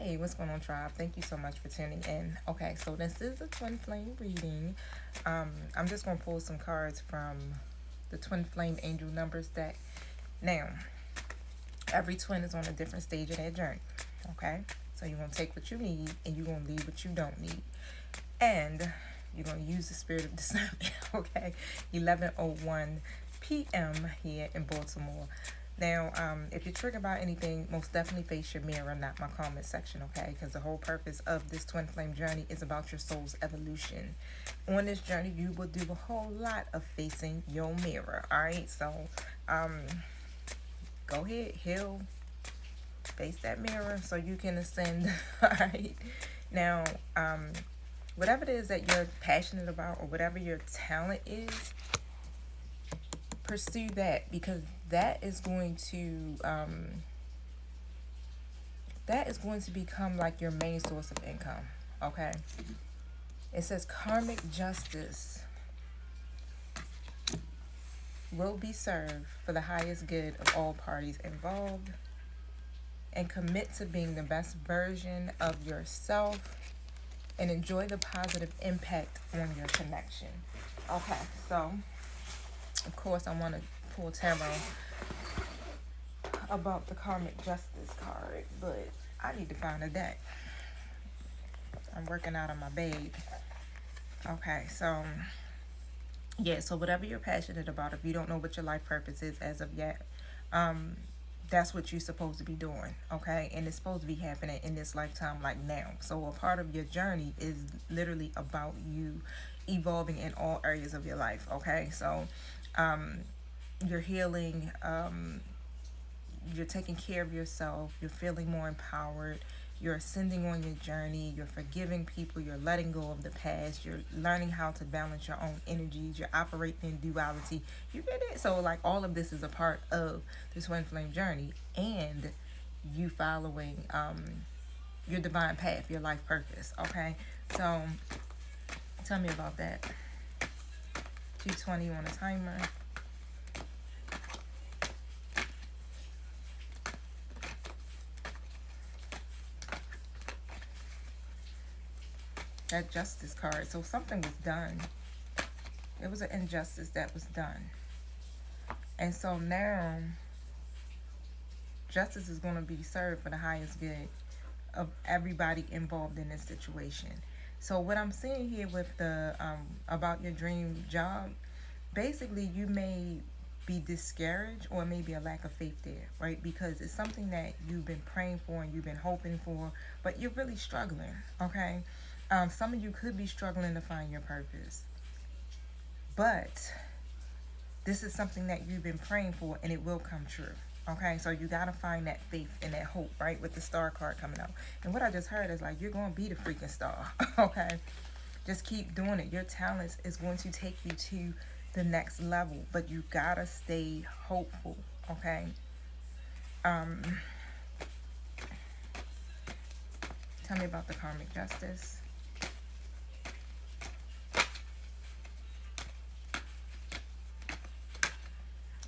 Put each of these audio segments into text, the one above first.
Hey, what's going on, tribe? Thank you so much for tuning in. Okay, so this is a twin flame reading. I'm just gonna pull some cards from the twin flame angel numbers deck. Now, every twin is on a different stage of their journey. Okay, so you're gonna take what you need and you're gonna leave what you don't need, and you're gonna use the spirit of discernment. Okay, 11:01 p.m. here in Baltimore. Now, if you're triggered by anything, most definitely face your mirror, not my comment section, okay? Because the whole purpose of this twin flame journey is about your soul's evolution. On this journey, you will do a whole lot of facing your mirror, all right? So, um, go ahead, heal, face that mirror so you can ascend, all right? Now, whatever it is that you're passionate about or whatever your talent is, pursue that because that is going to become like your main source of income. Okay, it says karmic justice will be served for the highest good of all parties involved, and commit to being the best version of yourself and enjoy the positive impact on your connection. Okay, so of course I want to pull tarot about the karmic justice card, but I need to find a deck. I'm working out on my babe. Okay, so yeah, so whatever you're passionate about, if you don't know what your life purpose is as of yet, that's what you're supposed to be doing, okay? And it's supposed to be happening in this lifetime, like now. So a part of your journey is literally about you evolving in all areas of your life, okay? So you're healing, you're taking care of yourself, you're feeling more empowered, you're ascending on your journey, you're forgiving people, you're letting go of the past, you're learning how to balance your own energies, you're operating in duality. You get it? So, like, all of this is a part of the twin flame journey and you following your divine path, your life purpose, okay? So, tell me about that. 220 on a timer. That justice card. So something was done. It was an injustice that was done. And so now justice is going to be served for the highest good of everybody involved in this situation. So what I'm seeing here with the about your dream job, basically you may be discouraged or maybe a lack of faith there, right? Because it's something that you've been praying for and you've been hoping for, but you're really struggling, okay? Some of you could be struggling to find your purpose, but this is something that you've been praying for and it will come true. Okay, so you gotta find that faith and that hope, right? With the star card coming out. And what I just heard is like you're gonna be the freaking star. Okay. Just keep doing it. Your talents is going to take you to the next level, but you gotta stay hopeful. Okay. Um Tell me about the karmic justice.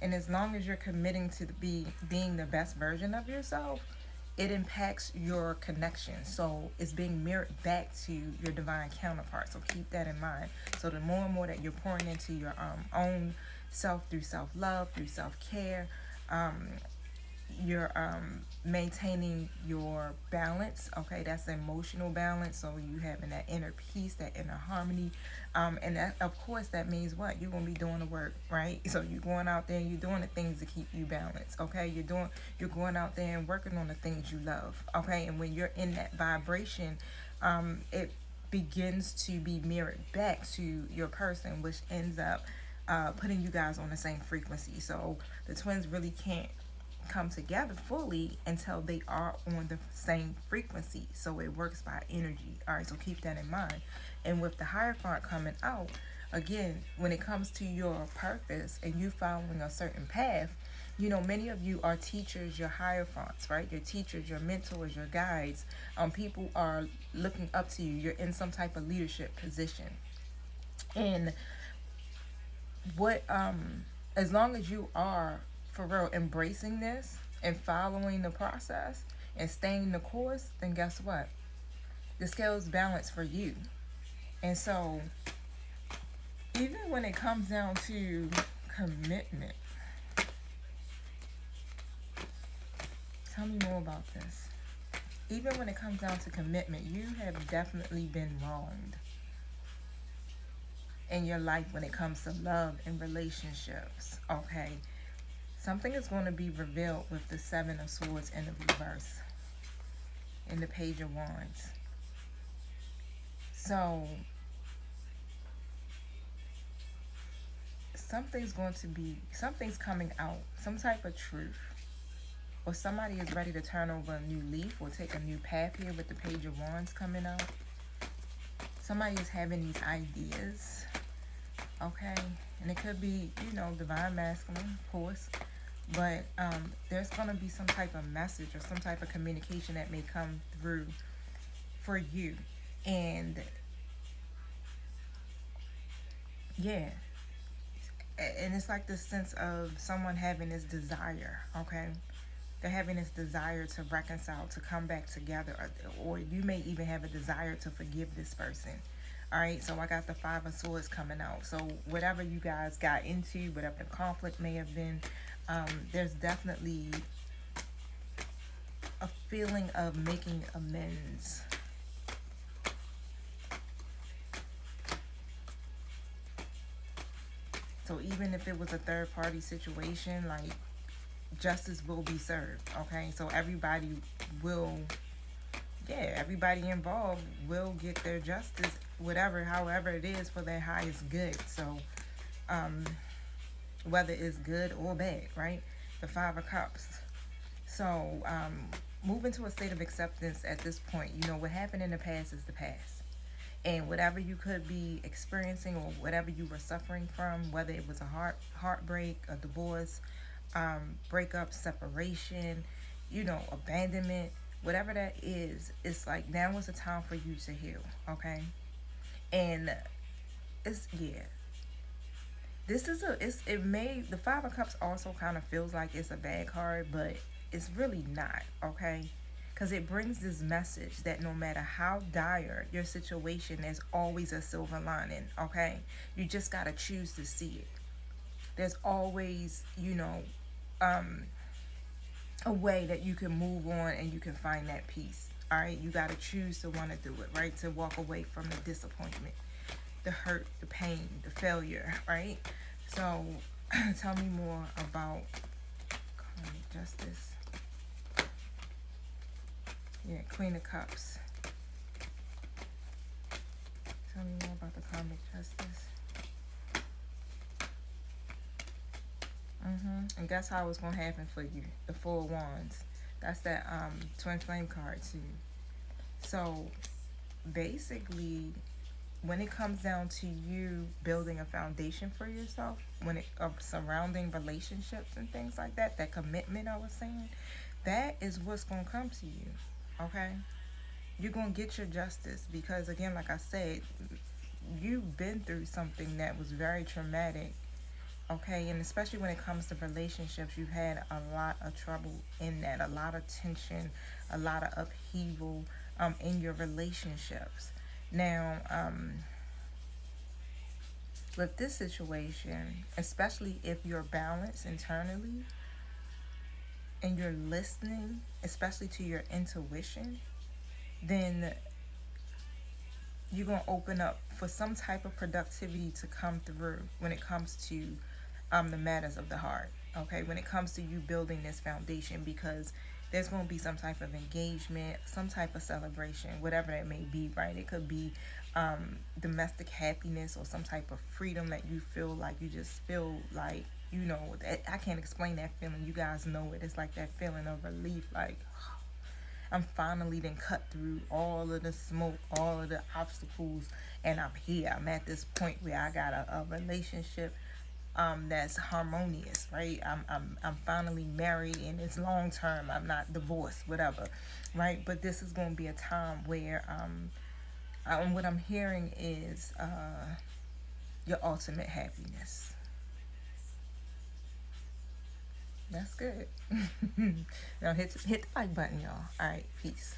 And as long as you're committing to being the best version of yourself, it impacts your connection. So it's being mirrored back to your divine counterpart. So keep that in mind. So the more and more that you're pouring into your own self through self-love, through self-care, you're maintaining your balance. Okay, that's emotional balance. So you having that inner peace, that inner harmony, and that, of course, that means what you're gonna be doing the work, right? So you're going out there and you're doing the things to keep you balanced. Okay, you're going out there and working on the things you love. Okay, and when you're in that vibration, it begins to be mirrored back to your person, which ends up putting you guys on the same frequency. So the twins really can't come together fully until they are on the same frequency. So it works by energy. All right, so keep that in mind. And with the Hierophant coming out, again, when it comes to your purpose and you following a certain path, you know, many of you are teachers, your hierophants, right? Your teachers, your mentors, your guides. People are looking up to you. You're in some type of leadership position. And what as long as you are for real embracing this and following the process, and staying the course, then guess what? The scales balance for you. And so, even when it comes down to commitment, tell me more about this. Even when it comes down to commitment, you have definitely been wronged in your life when it comes to love and relationships. Okay, something is going to be revealed with the Seven of Swords in the reverse, in the Page of Wands. So something's coming out, some type of truth, or somebody is ready to turn over a new leaf or take a new path here with the Page of Wands coming out. Somebody is having these ideas, okay, and it could be, divine masculine, of course, but there's going to be some type of message or some type of communication that may come through for you. And yeah, and it's like this sense of someone having this desire, okay? They're having this desire to reconcile, to come back together, or you may even have a desire to forgive this person. All right, so I got the Five of Swords coming out. So whatever you guys got into, whatever the conflict may have been, there's definitely a feeling of making amends. So even if it was a third party situation, like, justice will be served, okay? So everybody will, everybody involved will get their justice, whatever, however it is, for their highest good. So, whether it's good or bad, right? The Five of Cups. So, move into a state of acceptance at this point. What happened in the past is the past. And whatever you could be experiencing or whatever you were suffering from, whether it was a heartbreak, a divorce, breakup, separation, abandonment, whatever that is, it's like now is the time for you to heal, okay? And this is the Five of Cups also kind of feels like it's a bad card, but it's really not, okay? Because it brings this message that no matter how dire your situation, there's always a silver lining, okay? You just got to choose to see it. There's always, a way that you can move on and you can find that peace, all right? You got to choose to want to do it, right? To walk away from the disappointment, the hurt, the pain, the failure, right? So, tell me more about karmic justice. Yeah, Queen of Cups. Tell me more about the karmic justice. And guess how it's gonna happen for you? The Four of Wands. That's that twin flame card too. So basically, when it comes down to you building a foundation for yourself, when it of surrounding relationships and things like that, that commitment I was saying, that is what's gonna come to you. Okay? You're gonna get your justice because, again, like I said, you've been through something that was very traumatic, okay? And especially when it comes to relationships, you've had a lot of trouble in that, a lot of tension, a lot of upheaval in your relationships. Now, with this situation, especially if you're balanced internally and you're listening, especially to your intuition, then you're going to open up for some type of productivity to come through when it comes to the matters of the heart, okay? When it comes to you building this foundation, because there's going to be some type of engagement, some type of celebration, whatever that may be, right? It could be domestic happiness or some type of freedom that you feel like, you just feel like, I can't explain that feeling. You guys know it. It's like that feeling of relief, like, I'm finally then cut through all of the smoke, all of the obstacles, and I'm here. I'm at this point where I got a relationship that's harmonious, right? I'm finally married and it's long term. I'm not divorced, whatever, right? But this is going to be a time where what I'm hearing is your ultimate happiness. That's good. Now hit the like button, y'all. All right, peace.